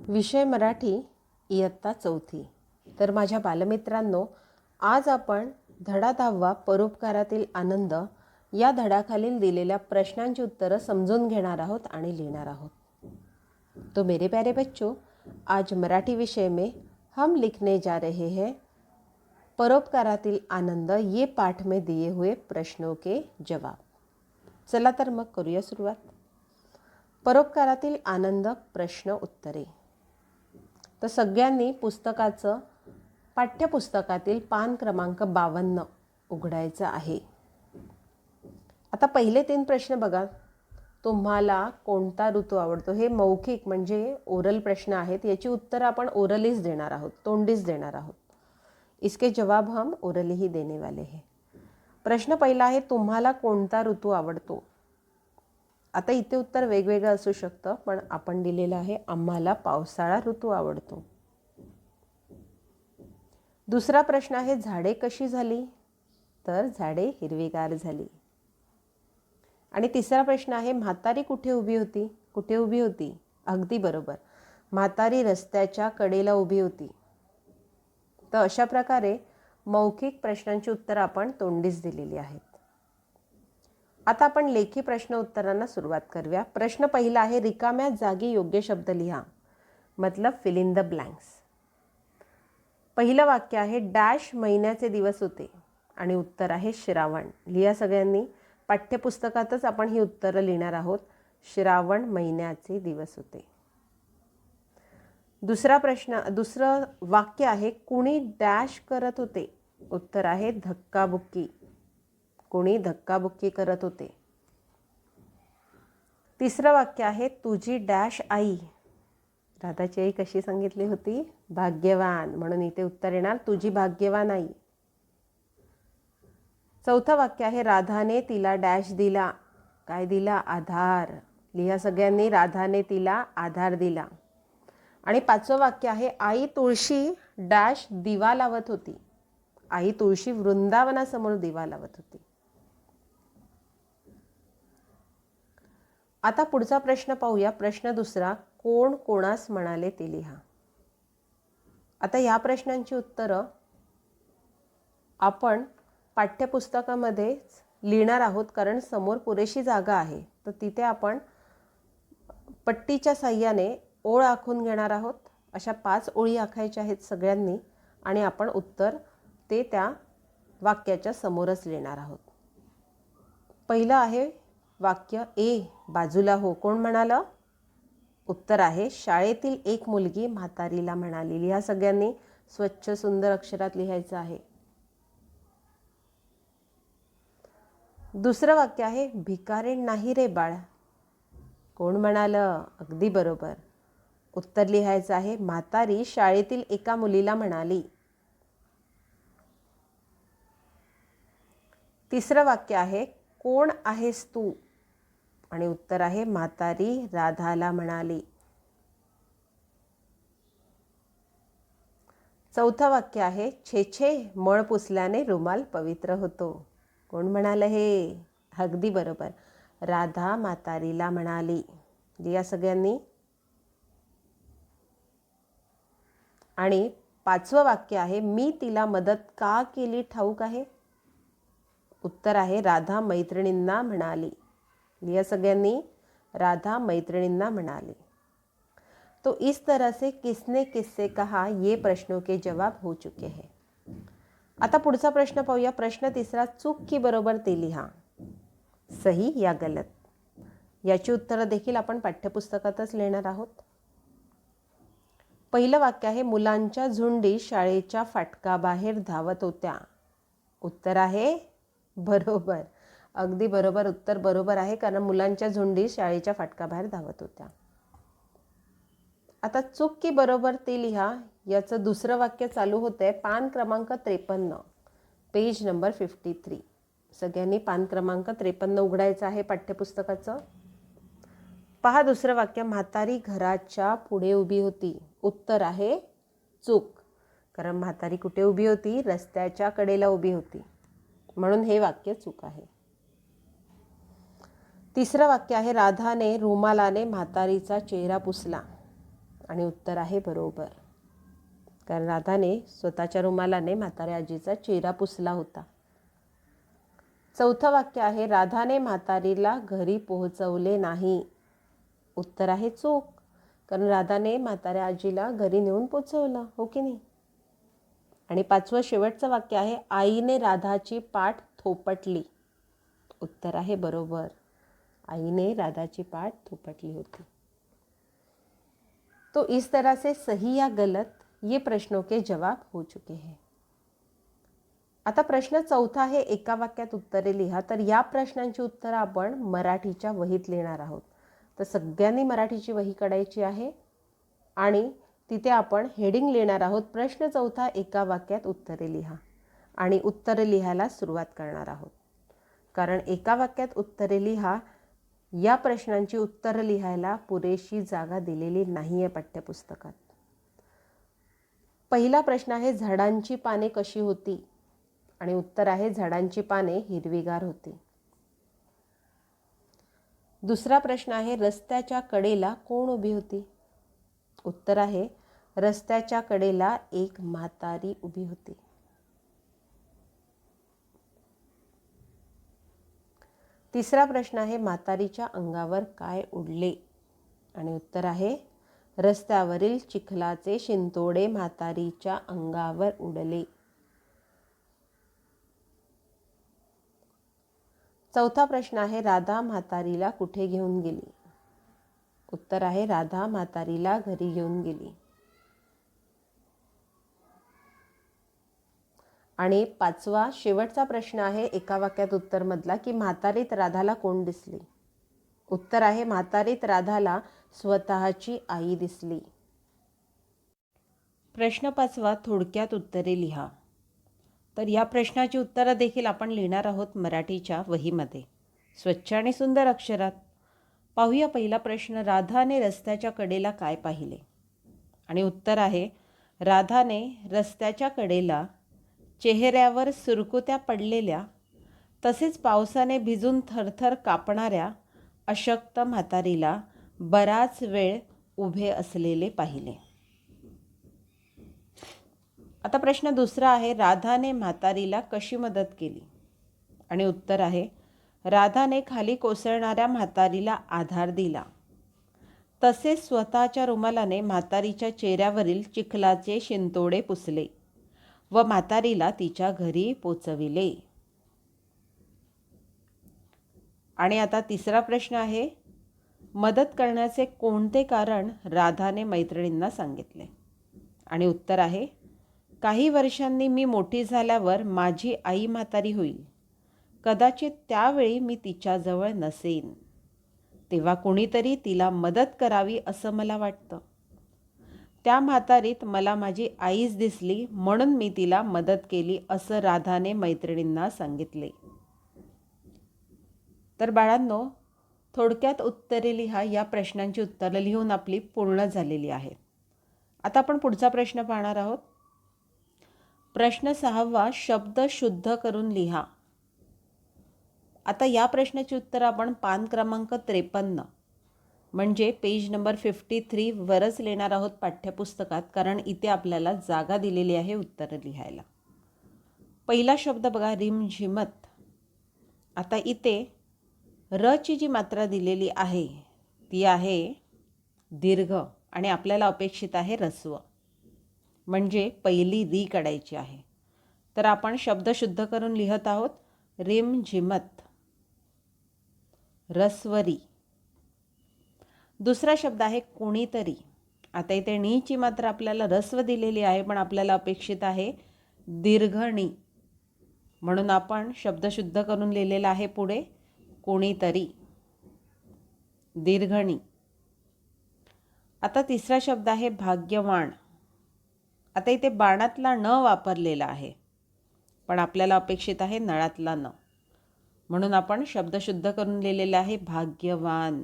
विषय मराठी इयत्ता चौथी. तर माझ्या बालमित्रांनो, आज आपण धडा 10वा परोपकारातील आनंद या धड्याखालील दिलेल्या प्रश्नांची उत्तरं समजून घेणार आहोत आणि लिहिणार आहोत. तो मेरे प्यारे बच्चों, आज मराठी विषय में हम लिखने जा रहे हैं परोपकारातील आनंद ये पाठ में दिए हुए प्रश्नों के जवाब. चला तर मग करूया सुरुवात. परोपकारातील आनंद प्रश्न उत्तरे. तर सगळ्यांनी पुस्तकाचं पाठ्यपुस्तकातील पान क्रमांक 52 उघडायचं आहे. आता पहिले 3 प्रश्न बघा. तुम्हाला कोणता ऋतू आवडतो? हे मौखिक म्हणजे ओरल प्रश्न आहेत. याची उत्तर आपण ओरलीच देणार आहोत, तोंडीच देणार आहोत. इसके जवाब हम ओरली ही देने वाले हैं. प्रश्न पहिला आहे, तुम्हाला कोणता ऋतू आवडतो? आता इथे उत्तर वेगवेगळं असू शकतं, पण आपण दिलेलं आहे आम्हाला पावसाळा ऋतू आवडतो. दुसरा प्रश्न आहे, झाडे कशी झाली? तर झाडे हिरवीगार झाली. आणि तिसरा प्रश्न आहे, म्हातारी कुठे उभी होती? कुठे उभी होती? अगदी बरोबर, म्हातारी रस्त्याच्या कडेला उभी होती. तर अशा प्रकारे मौखिक प्रश्नांची उत्तरं आपण तोंडीच दिलेली आहेत. आता आपण लेखी प्रश्न उत्तरांना सुरुवात करूया. प्रश्न पहिला आहे, रिकाम्या जागी योग्य शब्द लिहा. मतलब फिल इन द ब्लँक्स. पहिलं वाक्य आहे, डॅश महिन्याचे दिवस होते आणि उत्तर आहे श्रावण. लिहा सगळ्यांनी. पाठ्यपुस्तकातच आपण ही उत्तरं लिहिणार आहोत. श्रावण महिन्याचे दिवस होते. दुसरं वाक्य आहे, कुणी डॅश करत होते? उत्तर आहे धक्काबुक्की. कोणी धक्काबुक्की करत होते. तिसरं वाक्य आहे, तुझी डॅश आई. राधाची आई कशी सांगितली होती? भाग्यवान. म्हणून इथे उत्तर येणार तुझी भाग्यवान आई. चौथं वाक्य आहे, राधाने तिला डॅश दिला. काय दिला? आधार. लिहा सगळ्यांनी. राधाने तिला आधार दिला. आणि पाचवं वाक्य आहे, आई तुळशी डॅश दिवा लावत होती. आई तुळशी वृंदावनासमोर दिवा लावत होती. आता पुढचा प्रश्न पाहूया. प्रश्न दुसरा, कोण कोणास म्हणाले ते लिहा. आता या प्रश्नांची उत्तरं आपण पाठ्यपुस्तकामध्येच लिहिणार आहोत, कारण समोर पुरेशी जागा आहे. तर तिथे आपण पट्टीच्या साह्याने ओळ आखून घेणार आहोत. अशा 5 ओळी आखायच्या आहेत सगळ्यांनी आणि आपण उत्तर ते त्या वाक्याच्या समोरच लिहिणार आहोत. पहिलं आहे वाक्य, ए बाजूला हो. कोण म्हणालं? उत्तर आहे शाळेतील एक मुलगी म्हातारीला म्हणाली. लिहा सगळ्यांनी. स्वच्छ सुंदर अक्षरात लिहायचं आहे. दुसरं वाक्य आहे, भिकारे नाही रे बाळ. कोण म्हणालं? अगदी बरोबर. उत्तर लिहायचं आहे, म्हातारी शाळेतील एका मुलीला म्हणाली. तिसरं वाक्य आहे, कोण आहेस तू? आणि उत्तर आहे, म्हातारी राधाला म्हणाली. चौथं वाक्य आहे, छे छे मळ पुसल्याने रुमाल पवित्र होतो. कोण म्हणालं हे? अगदी बरोबर, राधा म्हातारीला म्हणाली. लिहा सगळ्यांनी. आणि 5वं वाक्य आहे, मी तिला मदत का केली ठाऊक आहे? उत्तर आहे, राधा मैत्रिणींना म्हणाली. लिहा सगळ्यांनी. राधा मैत्रिणींना म्हणाली. तो इस तरह से किसने किससे कहा ये प्रश्नों के जवाब हो चुके हैं. आता पुढचा प्रश्न पाहूया. प्रश्न तिसरा, चूक की बरोबर ते लिहा. सही या गलत. याची उत्तरं देखील आपण पाठ्यपुस्तकातच लिहिणार आहोत. पहिलं वाक्य आहे, मुलांच्या झुंडी शाळेच्या फाटकाबाहेर धावत होत्या. उत्तर आहे बरोबर. अगदी बरोबर. उत्तर बरोबर आहे, कारण मुलांच्या झुंडी शाळेच्या फाटकाबाहेर धावत होत्या. आता चूक की बरोबर ते लिहा. याचं दुसरं वाक्य चालू होतंय पान क्रमांक 53, पेज नंबर 53. सगळ्यांनी पान क्रमांक 53 उघडायचं आहे पाठ्यपुस्तकाचं. पहा दुसरं वाक्य, म्हातारी घराच्या पुढे उभी होती. उत्तर आहे चूक, कारण म्हातारी कुठे उभी होती? रस्त्याच्या कडेला उभी होती. म्हणून हे वाक्य चूक आहे. तिसरं वाक्य आहे, राधाने रुमालाने म्हातारीचा चेहरा पुसला. आणि उत्तर आहे बरोबर, कारण राधाने स्वतःच्या रुमालाने म्हाताऱ्या आजीचा चेहरा पुसला होता. चौथं वाक्य आहे, राधाने म्हातारीला घरी पोहोचवले नाही. उत्तर आहे चूक, कारण राधाने म्हाताऱ्या आजीला घरी नेऊन पोचवलं, हो की नाही. आणि पाचवं शेवटचं वाक्य आहे, आईने राधाची पाठ थोपटली. उत्तर आहे बरोबर, आईने राधाची पाठ थोपटली होती. तो इस तरह से सही या गलत ये प्रश्नों के जवाब हो चुके हैं. आता प्रश्न चौथा आहे, एका वाक्यात उत्तरे लिहा. तर या प्रश्नांची उत्तरं आपण मराठीच्या वहीत लिहिणार आहोत. तर सगळ्यांनी मराठीची वही काढायची आहे आणि तिथे आपण हेडिंग लिहिणार आहोत, प्रश्न चौथा एका वाक्यात उत्तरे लिहा. आणि उत्तरे लिहायला सुरुवात करणार आहोत, कारण एका वाक्यात उत्तरे लिहा या प्रश्नांची उत्तरं लिहायला पुरेशी जागा दिलेली नाही आहे पाठ्यपुस्तकात. पहिला प्रश्न आहे, झाडांची पाने कशी होती? आणि उत्तर आहे, झाडांची पाने हिरवीगार होती. दुसरा प्रश्न आहे, रस्त्याच्या कडेला कोण उभी होती? उत्तर आहे, रस्त्याच्या कडेला एक म्हातारी उभी होती. तिसरा प्रश्न आहे, म्हातारीच्या अंगावर काय उडले? आणि उत्तर आहे, रस्त्यावरील चिखलाचे शिंतोडे म्हातारीच्या अंगावर उडले. चौथा प्रश्न आहे, राधा म्हातारीला कुठे घेऊन गेली? उत्तर आहे, राधा म्हातारीला घरी घेऊन गेली. आणि पाचवा शेवटचा प्रश्न आहे एका वाक्यात उत्तर मधला, की म्हातारीत राधाला कोण दिसली? उत्तर आहे, म्हातारीत राधाला स्वतःची आई दिसली. प्रश्न पाचवा, थोडक्यात उत्तरे लिहा. तर या प्रश्नाची उत्तरं देखील आपण लिहिणार आहोत मराठीच्या वहीमध्ये, स्वच्छ आणि सुंदर अक्षरात. पाहूया पहिला प्रश्न, राधाने रस्त्याच्या कडेला काय पाहिले? आणि उत्तर आहे, राधाने रस्त्याच्या कडेला चेहऱ्यावर सुरकुत्या पडलेल्या तसेच पावसाने भिजून थरथर कापणाऱ्या अशक्त म्हातारीला बराच वेळ उभे असलेले पाहिले. आता प्रश्न दुसरा आहे, राधाने म्हातारीला कशी मदत केली? आणि उत्तर आहे, राधाने खाली कोसळणाऱ्या म्हातारीला आधार दिला, तसेच स्वतःच्या रुमालाने म्हातारीच्या चेहऱ्यावरील चिखलाचे शिंतोडे पुसले व म्हातारीला तिच्या घरी पोचविले. आणि आता तिसरा प्रश्न आहे, मदत करण्याचे कोणते कारण राधाने मैत्रिणींना सांगितले? आणि उत्तर आहे, काही वर्षांनी मी मोठी झाल्यावर माझी आई म्हातारी होईल. कदाचित त्यावेळी मी तिच्याजवळ नसेन. तेव्हा कोणीतरी तिला मदत करावी असं मला वाटतं. त्या म्हातारीत मला माझी आईच दिसली म्हणून मी तिला मदत केली असं राधाने मैत्रिणींना सांगितले. तर बाळांनो, थोडक्यात उत्तरे लिहा या प्रश्नांची उत्तरं लिहून आपली पूर्ण झालेली आहेत. आता आपण पुढचा प्रश्न पाहणार आहोत. प्रश्न 6वा, शब्द शुद्ध करून लिहा. आता या प्रश्नाची उत्तर आपण पान क्रमांक 53 म्हणजे पेज नंबर 53 वरच लिहिणार आहोत पाठ्यपुस्तकात, कारण इथे आपल्याला जागा दिलेली आहे उत्तरं लिहायला. पहिला शब्द बघा, रिमझिमत. आता इथे रची जी मात्रा दिलेली आहे ती आहे दीर्घ आणि आपल्याला अपेक्षित आहे रस्व, म्हणजे पहिली री काढायची आहे. तर आपण शब्द शुद्ध करून लिहत आहोत, रिमझिमत, रस्वरी. दुसरा शब्द आहे कोणीतरी. आता इथे णीची मात्रा आपल्याला रस्व दिलेली आहे, पण आपल्याला अपेक्षित आहे दीर्घणी, म्हणून आपण शब्द शुद्ध करून लिहिलेला आहे पुढे कोणीतरी, दीर्घणी. आता तिसरा शब्द आहे भाग्यवान. आता इथे बाणातला न वापरलेला आहे, पण आपल्याला अपेक्षित आहे नळातला न, म्हणून आपण शब्द शुद्ध करून लिहिलेला आहे भाग्यवान.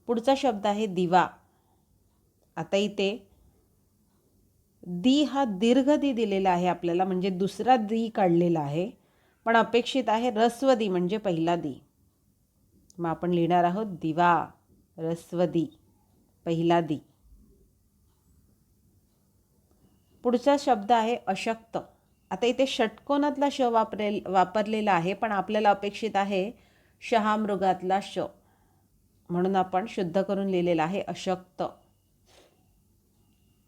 पुढचा शब्द आहे दिवा. आता इथे दी हा दीर्घ दी दिलेला आहे आपल्याला, म्हणजे दुसरा दी काढलेला आहे, पण अपेक्षित आहे रस्व दी म्हणजे पहिला दी. मग आपण लिहिणार आहोत दिवा, रस्व दी. पहिला दी. पुढचा शब्द आहे अशक्त. आता इथे षटकोनातला श वापरलेला आहे, पण आपल्याला अपेक्षित आहे शहामृगातला श, म्हणून आपण शुद्ध करून लिहिलेला आहे अशक्त.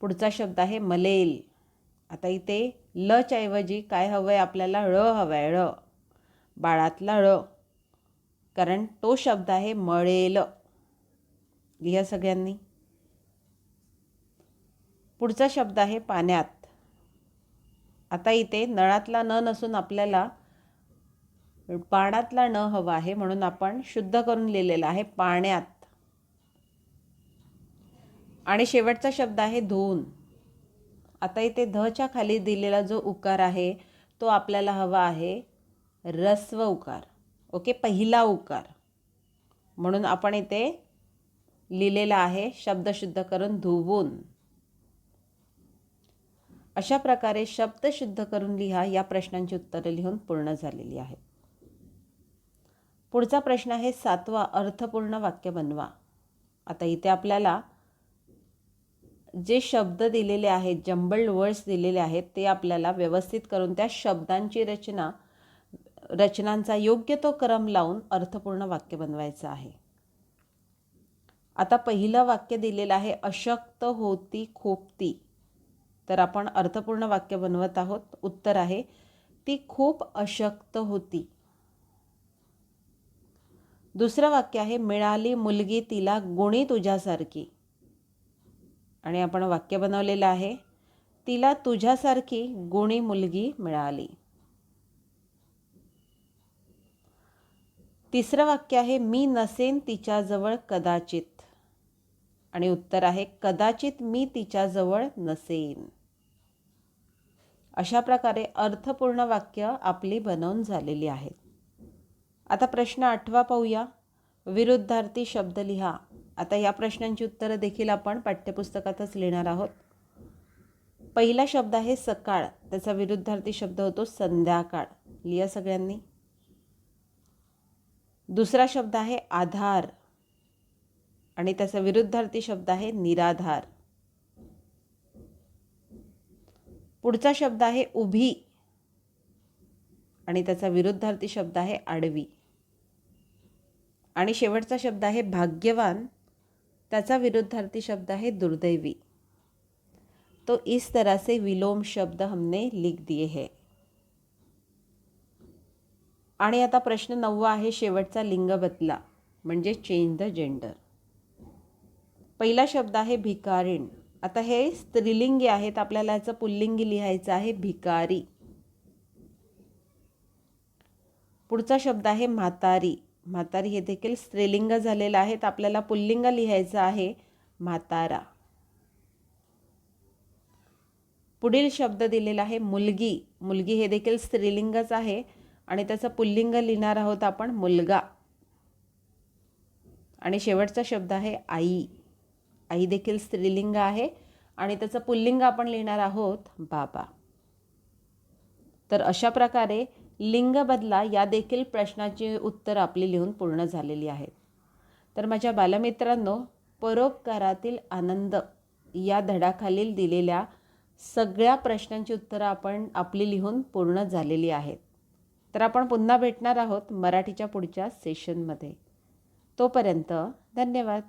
पुढचा शब्द आहे मलेल. आता इथे लच्या ऐवजी काय हवं आहे आपल्याला? ळ हवं आहे. ळ, बाळातला ळ, कारण तो शब्द आहे मळेल. लिहा सगळ्यांनी. पुढचा शब्द आहे पाण्यात. आता इथे नळातला न नसून आपल्याला पाण्यातला न हवा आहे, म्हणून आपण शुद्ध करून लिहिलेला आहे पाण्यात. आणि शेवटचा शब्द आहे धुवून. आता इथे धच्या खाली दिलेला जो उकार आहे तो आपल्याला हवा आहे ऱ्हस्व उकार. ओके, पहिला उकार, म्हणून आपण इथे लिहिलेला आहे शब्द शुद्ध करून धुवून. अशा प्रकारे शब्द शुद्ध करून लिहा. या प्रश्नांची उत्तरे लिहून पूर्ण झालेली आहेत. पुढचा प्रश्न आहे 7वा, अर्थपूर्ण वाक्य बनवा. आता इथे आपल्याला जे शब्द दिलेले आहेत, जंबल्ड वर्ड्स दिलेले आहेत, ते आपल्याला व्यवस्थित करून त्या शब्दांची रचनांचा योग्य तो क्रम लावून अर्थपूर्ण वाक्य बनवायचं आहे. आता पहिलं वाक्य दिलेलं आहे अशक्त होती खोपती. तर आपण अर्थपूर्ण वाक्य बनवत आहोत. उत्तर आहे ती खूप अशक्त होती. दुसरं वाक्य आहे मिळाली मुलगी तिला गुणी तुझ्यासारखी. आणि आपण वाक्य बनवलेलं आहे तिला तुझ्यासारखी गुणी मुलगी मिळाली. तिसरं वाक्य आहे मी नसेन तिच्याजवळ कदाचित. आणि उत्तर आहे कदाचित मी तिच्याजवळ नसेन. अशा प्रकारे अर्थपूर्ण वाक्य आपली बनवून झालेली आहेत. आता प्रश्न 8वा पाहूया. विरुद्धार्थी शब्द लिहा. आता या प्रश्नांची उत्तरं देखील आपण पाठ्यपुस्तकातच लिहिणार आहोत. पहिला शब्द आहे सकाळ. त्याचा विरुद्धार्थी शब्द होतो संध्याकाळ. लिहा सगळ्यांनी. दुसरा शब्द आहे आधार आणि त्याचा विरुद्धार्थी शब्द आहे निराधार. पुढचा शब्द आहे उभी आणि त्याचा विरुद्धार्थी शब्द आहे आडवी. आणि शेवटचा शब्द आहे भाग्यवान. त्याचा विरुद्धार्थी शब्द आहे दुर्दैवी. तो इस तरह से विलोम शब्द हमने लिख दिए हैं. आणि आता प्रश्न 9वा आहे शेवटचा लिंग बदला म्हणजे चेंज द जेंडर. पहिला शब्द आहे भिकारीण. आता हे स्त्रीलिंगी आहेत, आपल्याला याचं पुल्लिंगी लिहायचं आहे भिकारी. पुढचा शब्द आहे म्हातारी. म्हातारी हे देखील स्त्रीलिंग झालेलं आहे, तर आपल्याला पुल्लिंग लिहायचं आहे म्हातारा. पुढील शब्द दिलेला आहे मुलगी. मुलगी हे देखील स्त्रीलिंगच आहे आणि त्याचं पुल्लिंग लिहिणार आहोत आपण मुलगा. आणि शेवटचा शब्द आहे आई. आई देखील स्त्रीलिंग आहे आणि त्याचं पुल्लिंग आपण लिहिणार आहोत बाबा. तर अशा प्रकारे लिंग बदला या देखील प्रश्नाची उत्तर आपली लिहून पूर्ण झालेली आहेत. तर माझ्या बालमित्रांनो, परोपकारातील आनंद या धड्याखालील दिलेल्या सगळ्या प्रश्नांची उत्तरं आपली लिहून पूर्ण झालेली आहेत. तर आपण पुन्हा भेटणार आहोत मराठीच्या पुढच्या सेशनमध्ये. तोपर्यंत धन्यवाद.